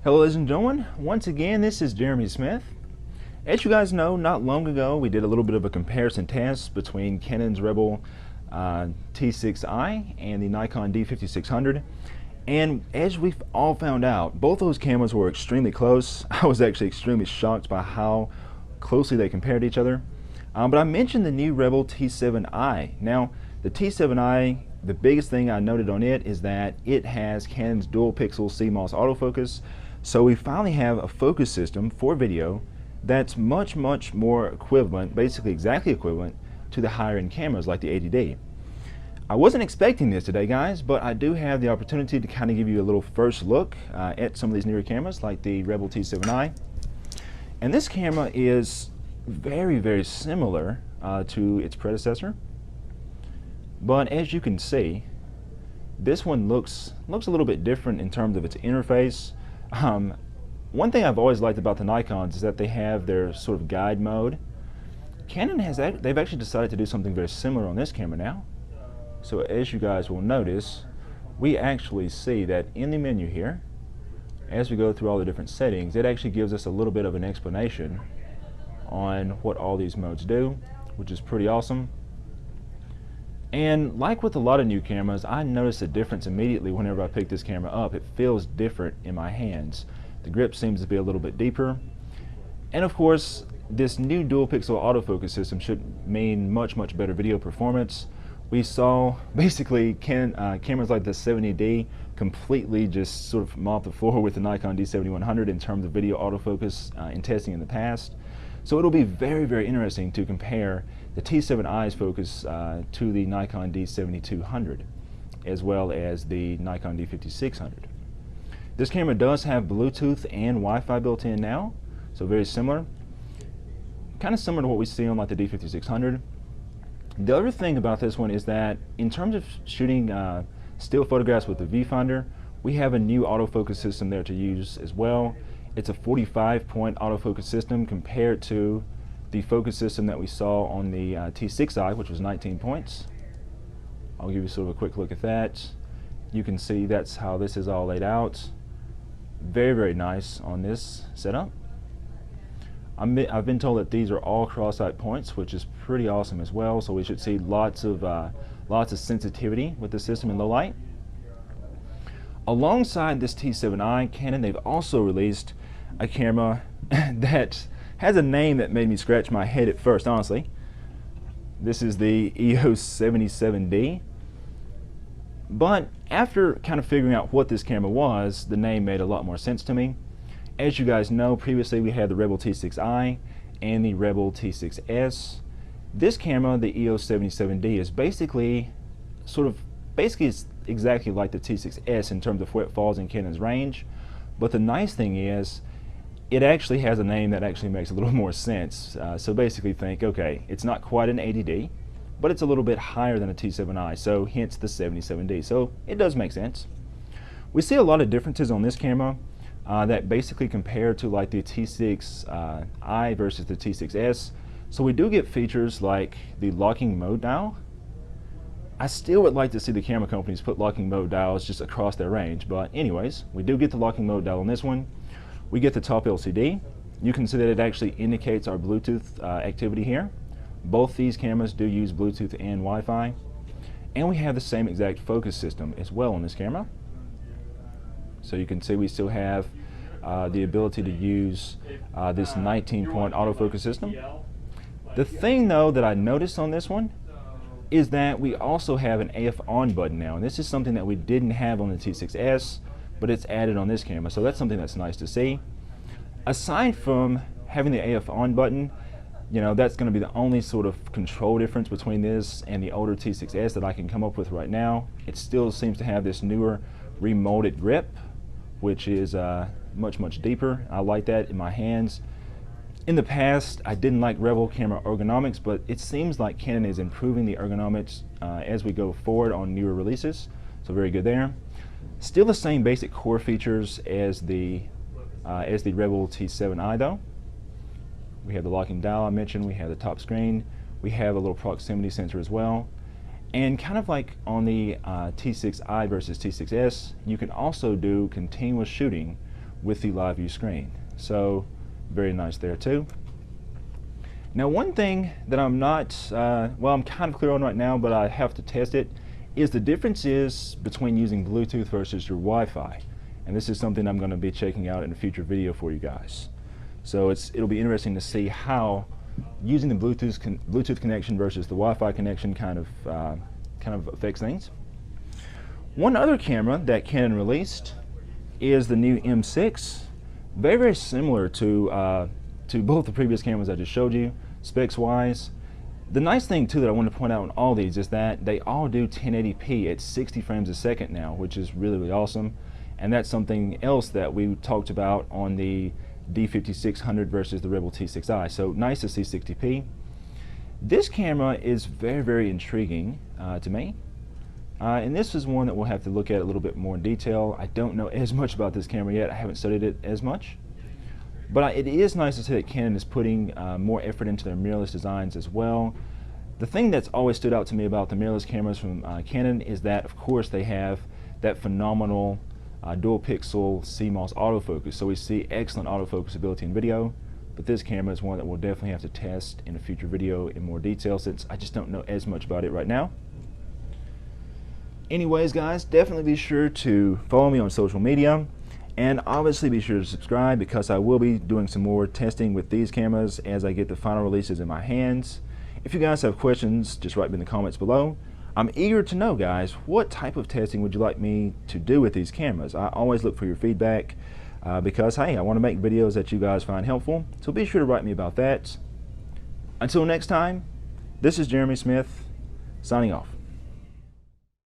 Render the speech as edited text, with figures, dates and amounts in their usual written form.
Hello ladies and gentlemen, once again this is Jeremy Smith. As you guys know, not long ago we did a little bit of a comparison test between Canon's Rebel T6i and the Nikon D5600, and as we've all found out, both those cameras were extremely close. I was actually extremely shocked by how closely they compared to each other. But I mentioned the new Rebel T7i. Now the T7i, the biggest thing I noted on it is that it has Canon's dual pixel CMOS autofocus. So we finally have a focus system for video that's much more equivalent, basically exactly equivalent to the higher end cameras like the 80D. I wasn't expecting this today, guys, but I do have the opportunity to kind of give you a little first look at some of these newer cameras like the Rebel T7i. And this camera is very similar to its predecessor, but as you can see, this one looks a little bit different in terms of its interface. One thing I've always liked about the Nikons is that they have their sort of guide mode. Canon they've actually decided to do something very similar on this camera now. So as you guys will notice, we actually see that in the menu here, as we go through all the different settings, it actually gives us a little bit of an explanation on what all these modes do, which is pretty awesome. And like with a lot of new cameras, I notice a difference immediately whenever I pick this camera up. It feels different in my hands. The grip seems to be a little bit deeper. And of course, this new dual pixel autofocus system should mean much better video performance. We saw basically cameras like the 70D completely just sort of mop the floor with the Nikon D7100 in terms of video autofocus in testing in the past. So it'll be very interesting to compare the T7i's focus to the Nikon D7200 as well as the Nikon D5600. This camera does have Bluetooth and Wi-Fi built in now, so very similar. Kind of similar to what we see on like the D5600. The other thing about this one is that in terms of shooting still photographs with the viewfinder, we have a new autofocus system there to use as well. It's a 45-point autofocus system compared to the focus system that we saw on the T6i, which was 19 points. I'll give you sort of a quick look at that. You can see that's how this is all laid out. Very nice on this setup. I've been told that these are all cross-sight points, which is pretty awesome as well. So we should see lots of sensitivity with the system in low light. Alongside this T7i, Canon, they've also released a camera that has a name that made me scratch my head at first, honestly. This is the EOS 77D. But after kind of figuring out what this camera was, the name made a lot more sense to me. As you guys know, previously we had the Rebel T6i and the Rebel T6s. This camera, the EOS 77D, is basically it's exactly like the T6s in terms of where it falls in Canon's range. But the nice thing is, it actually has a name that actually makes a little more sense. So basically think, okay, it's not quite an 80D, but it's a little bit higher than a T7i, so hence the 77D. So it does make sense. We see a lot of differences on this camera that basically compare to like the T6i versus the T6s. So we do get features like the locking mode dial. I still would like to see the camera companies put locking mode dials just across their range, but anyways, we do get the locking mode dial on this one. We get the top LCD. You can see that it actually indicates our Bluetooth activity here. Both these cameras do use Bluetooth and Wi-Fi. And we have the same exact focus system as well on this camera. So you can see we still have the ability to use this 19-point autofocus system. The thing though that I noticed on this one is that we also have an AF on button now, and this is something that we didn't have on the T6s, but it's added on this camera, so that's something that's nice to see. Aside from having the AF on button, you know, that's going to be the only sort of control difference between this and the older T6s that I can come up with right now. It still seems to have this newer remolded grip, which is much deeper. I like that in my hands. In the past, I didn't like Rebel camera ergonomics, but it seems like Canon is improving the ergonomics as we go forward on newer releases, so very good there. Still the same basic core features as the Rebel T7i though. We have the locking dial I mentioned, we have the top screen, we have a little proximity sensor as well. And kind of like on the T6i versus T6s, you can also do continuous shooting with the live view screen. So very nice there too. Now one thing that I'm not, well, I'm kind of clear on right now, but I have to test it, is the differences between using Bluetooth versus your Wi-Fi. And this is something I'm going to be checking out in a future video for you guys. So it'll be interesting to see how using the Bluetooth connection versus the Wi-Fi connection kind of affects things. One other camera that Canon released is the new M6. Very, very similar to both the previous cameras I just showed you, specs wise. The nice thing too that I want to point out on all these is that they all do 1080p at 60 frames a second now, which is really, really awesome. And that's something else that we talked about on the D5600 versus the Rebel T6i. So nice to see 60p. This camera is very, very intriguing to me. And this is one that we'll have to look at a little bit more in detail. I don't know as much about this camera yet. I haven't studied it as much. But it is nice to see that Canon is putting more effort into their mirrorless designs as well. The thing that's always stood out to me about the mirrorless cameras from Canon is that, of course, they have that phenomenal dual pixel CMOS autofocus. So we see excellent autofocus ability in video. But this camera is one that we'll definitely have to test in a future video in more detail, since I just don't know as much about it right now. Anyways, guys, definitely be sure to follow me on social media, and obviously be sure to subscribe, because I will be doing some more testing with these cameras as I get the final releases in my hands. If you guys have questions, just write me in the comments below. I'm eager to know, guys, what type of testing would you like me to do with these cameras? I always look for your feedback because, hey, I want to make videos that you guys find helpful, so be sure to write me about that. Until next time, this is Jeremy Smith, signing off.